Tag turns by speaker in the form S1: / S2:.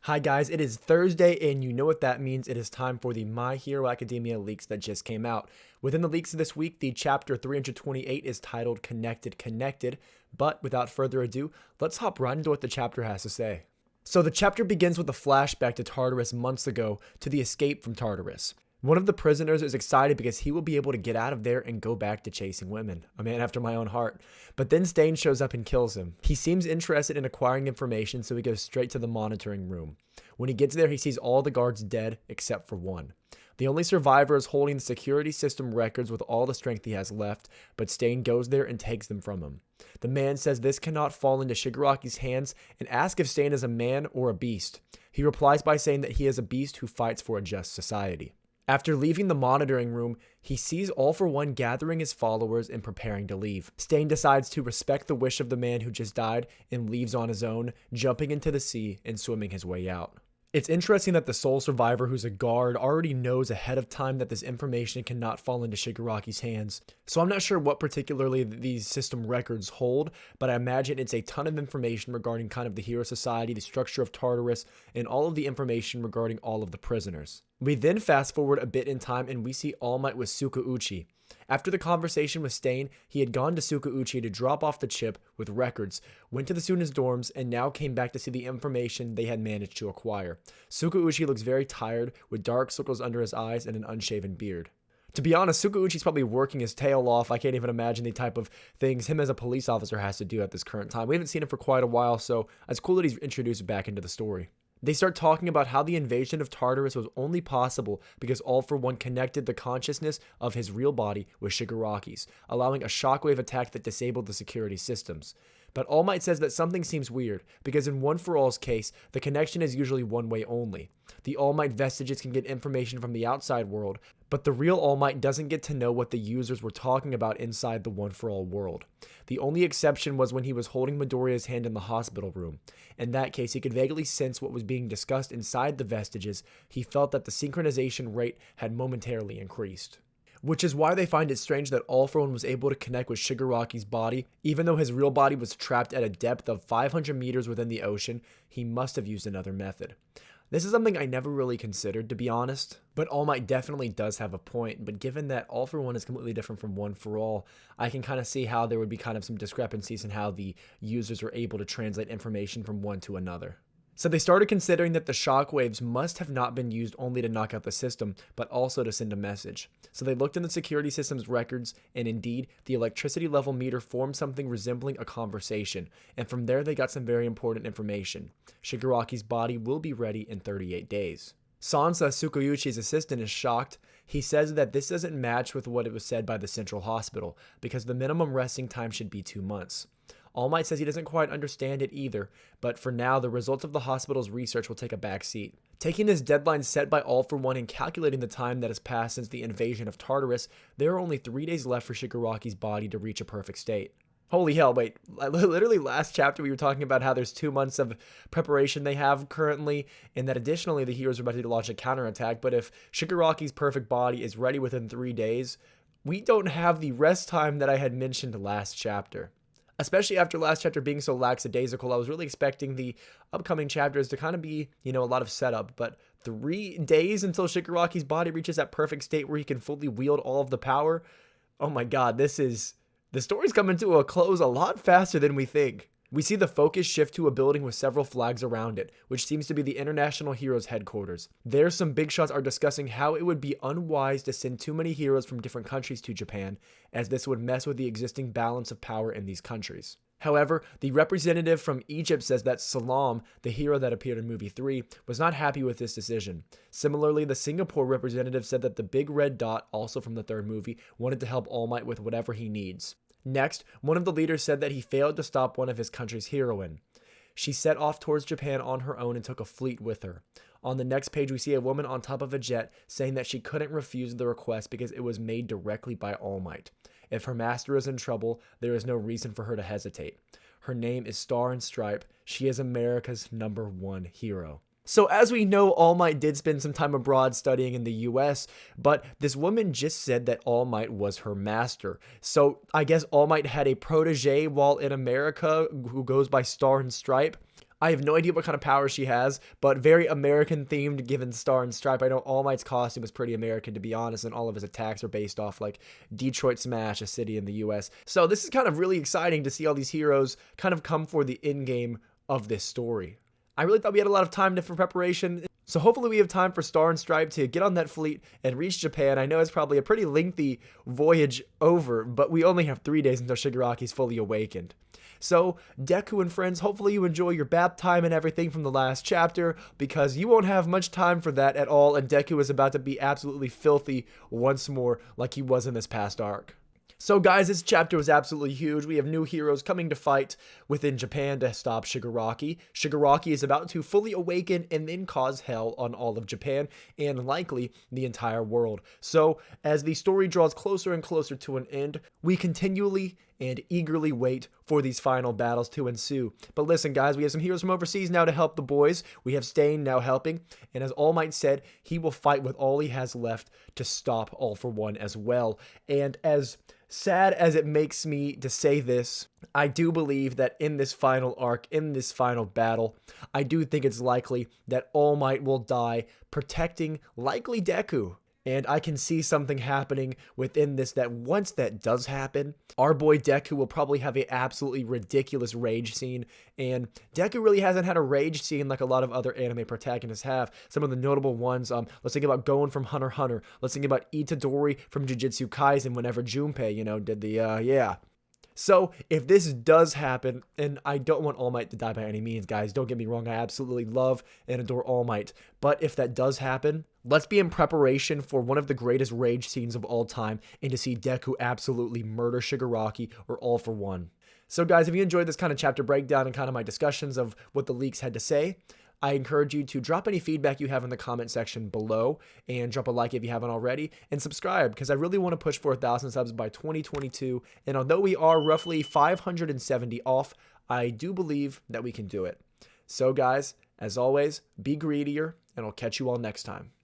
S1: Hi guys, it is Thursday and you know what that means. It is time for the My Hero Academia leaks that just came out. Within the leaks of this week, the chapter 328 is titled Connected Connected, but without further ado, let's hop right into what the chapter has to say. So the chapter begins with a flashback to Tartarus months ago to the escape from Tartarus. One of the prisoners is excited because he will be able to get out of there and go back to chasing women. A man after my own heart. But then Stain shows up and kills him. He seems interested in acquiring information, so he goes straight to the monitoring room. When he gets there, he sees all the guards dead except for one. The only survivor is holding the security system records with all the strength he has left, but Stain goes there and takes them from him. The man says this cannot fall into Shigaraki's hands and asks if Stain is a man or a beast. He replies by saying that he is a beast who fights for a just society. After leaving the monitoring room, he sees All For One gathering his followers and preparing to leave. Stain decides to respect the wish of the man who just died and leaves on his own, jumping into the sea and swimming his way out. It's interesting that the sole survivor, who's a guard, already knows ahead of time that this information cannot fall into Shigaraki's hands. So I'm not sure what particularly these system records hold, but I imagine it's a ton of information regarding kind of the Hero Society, the structure of Tartarus, and all of the information regarding all of the prisoners. We then fast forward a bit in time and we see All Might with Tsukauchi. After the conversation with Stain, he had gone to Tsukauchi to drop off the chip with records, went to the students' dorms, and now came back to see the information they had managed to acquire. Tsukauchi looks very tired, with dark circles under his eyes and an unshaven beard. To be honest, Tsukauchi's probably working his tail off. I can't even imagine the type of things him as a police officer has to do at this current time. We haven't seen him for quite a while, so it's cool that he's introduced back into the story. They start talking about how the invasion of Tartarus was only possible because All For One connected the consciousness of his real body with Shigaraki's, allowing a shockwave attack that disabled the security systems. But All Might says that something seems weird, because in One For All's case, the connection is usually one way only. The All Might vestiges can get information from the outside world, but the real All Might doesn't get to know what the users were talking about inside the One For All world. The only exception was when he was holding Midoriya's hand in the hospital room. In that case, he could vaguely sense what was being discussed inside the vestiges. He felt that the synchronization rate had momentarily increased. Which is why they find it strange that All For One was able to connect with Shigaraki's body. Even though his real body was trapped at a depth of 500 meters within the ocean, he must have used another method. This is something I never really considered, to be honest, but All Might definitely does have a point. But given that All For One is completely different from One For All, I can kind of see how there would be kind of some discrepancies in how the users are able to translate information from one to another. So they started considering that the shockwaves must have not been used only to knock out the system, but also to send a message. So they looked in the security system's records, and indeed, the electricity level meter formed something resembling a conversation, and from there they got some very important information. Shigaraki's body will be ready in 38 days. Sansa, Tsukauchi's assistant, is shocked. He says that this doesn't match with what it was said by the central hospital, because the minimum resting time should be 2 months. All Might says he doesn't quite understand it either, but for now, the results of the hospital's research will take a back seat. Taking this deadline set by All For One and calculating the time that has passed since the invasion of Tartarus, there are only 3 days left for Shigaraki's body to reach a perfect state. Holy hell, wait, literally last chapter we were talking about how there's 2 months of preparation they have currently, and that additionally the heroes are about to launch a counterattack, but if Shigaraki's perfect body is ready within 3 days, we don't have the rest time that I had mentioned last chapter. Especially after last chapter being so lackadaisical, I was really expecting the upcoming chapters to kind of be, a lot of setup. But 3 days until Shigaraki's body reaches that perfect state where he can fully wield all of the power. Oh my god, the story's coming to a close a lot faster than we think. We see the focus shift to a building with several flags around it, which seems to be the International Heroes headquarters. There, some big shots are discussing how it would be unwise to send too many heroes from different countries to Japan, as this would mess with the existing balance of power in these countries. However, the representative from Egypt says that Salam, the hero that appeared in movie 3, was not happy with this decision. Similarly, the Singapore representative said that the big red dot, also from the 3rd movie, wanted to help All Might with whatever he needs. Next, one of the leaders said that he failed to stop one of his country's heroine. She set off towards Japan on her own and took a fleet with her. On the next page, we see a woman on top of a jet saying that she couldn't refuse the request because it was made directly by All Might. If her master is in trouble, there is no reason for her to hesitate. Her name is Star and Stripe. She is America's #1 hero. So as we know, All Might did spend some time abroad studying in the US, but this woman just said that All Might was her master. So I guess All Might had a protege while in America who goes by Star and Stripe. I have no idea what kind of power she has, but very American themed given Star and Stripe. I know All Might's costume is pretty American, to be honest, and all of his attacks are based off like Detroit Smash, a city in the US. So this is kind of really exciting to see all these heroes kind of come for the end game of this story. I really thought we had a lot of time for preparation. So hopefully we have time for Star and Stripe to get on that fleet and reach Japan. I know it's probably a pretty lengthy voyage over, but we only have 3 days until Shigaraki's fully awakened. So, Deku and friends, hopefully you enjoy your bath time and everything from the last chapter, because you won't have much time for that at all, and Deku is about to be absolutely filthy once more like he was in this past arc. So guys, this chapter was absolutely huge. We have new heroes coming to fight within Japan to stop Shigaraki. Shigaraki is about to fully awaken and then cause hell on all of Japan and likely the entire world. So as the story draws closer and closer to an end, we continually and eagerly wait for these final battles to ensue. But listen guys, we have some heroes from overseas now to help the boys. We have Stain now helping, and as All Might said, he will fight with all he has left to stop All for One as well. And as sad as it makes me to say this, I do believe that in this final arc, in this final battle, I do think it's likely that All Might will die protecting likely Deku. And I can see something happening within this, that once that does happen, our boy Deku will probably have an absolutely ridiculous rage scene. And Deku really hasn't had a rage scene like a lot of other anime protagonists have. Some of the notable ones, let's think about Gon from Hunter x Hunter. Let's think about Itadori from Jujutsu Kaisen whenever Junpei, did the, yeah. So, if this does happen, and I don't want All Might to die by any means, guys, don't get me wrong, I absolutely love and adore All Might, but if that does happen, let's be in preparation for one of the greatest rage scenes of all time, and to see Deku absolutely murder Shigaraki or All for One. So guys, if you enjoyed this kind of chapter breakdown and kind of my discussions of what the leaks had to say, I encourage you to drop any feedback you have in the comment section below, and drop a like if you haven't already, and subscribe, because I really want to push for 1,000 subs by 2022, and although we are roughly 570 off, I do believe that we can do it. So guys, as always, be greedier, and I'll catch you all next time.